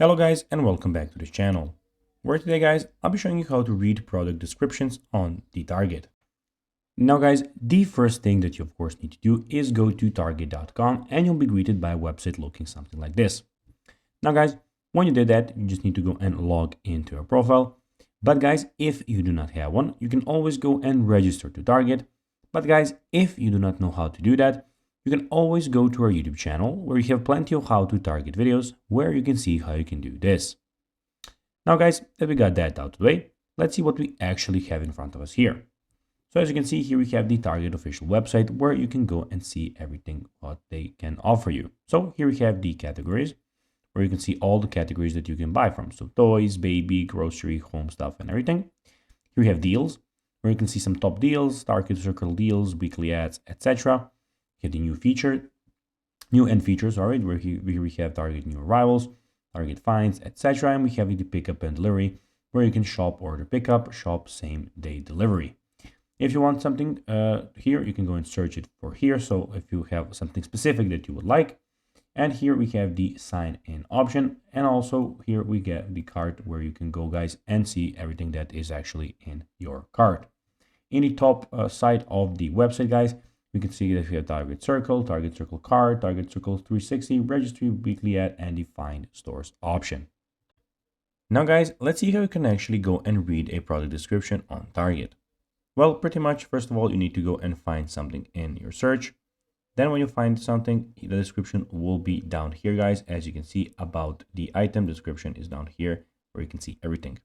Hello guys and welcome back to this channel, where today guys I'll be showing you how to read product descriptions on the Target. Now guys, the first thing that you of course need to do is go to target.com and you'll be greeted by a website looking something like this. Now guys, when you did that, you just need to go and log into your profile. But guys, if you do not have one, you can always go and register to Target. But guys, if you do not know how to do that, you can always go to our YouTube channel where you have plenty of how to target videos where you can see how you can do this. Now guys, that we got that out of the way, let's see what we actually have in front of us here. So as you can see here, we have the Target official website where you can go and see everything what they can offer you. So here we have the categories where you can see all the categories that you can buy from. So toys, baby, grocery, home stuff and everything. Here we have deals where you can see some top deals, Target Circle deals, weekly ads, etc. Get the new end features, all right, where here we have Target new arrivals, Target finds, etc. And we have the pickup and delivery, where you can shop order pickup, shop same day delivery. If you want something here, you can go and search it for here. So if you have something specific that you would like, and here we have the sign in option. And also here we get the cart where you can go guys and see everything that is actually in your cart. In the top side of the website guys, we can see that we have Target Circle card, Target Circle 360, registry, weekly ad, and the find stores option. Now guys, let's see how you can actually go and read a product description on Target. Well, pretty much, first of all, you need to go and find something in your search. Then when you find something, the description will be down here guys. As you can see, about the item description is down here where you can see everything.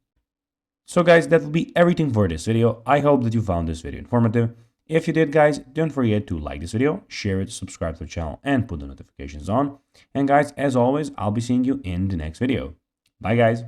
So guys, that will be everything for this video. I hope that you found this video informative. If you did guys, don't forget to like this video, share it, subscribe to the channel and put the notifications on. And guys, as always, I'll be seeing you in the next video. Bye guys.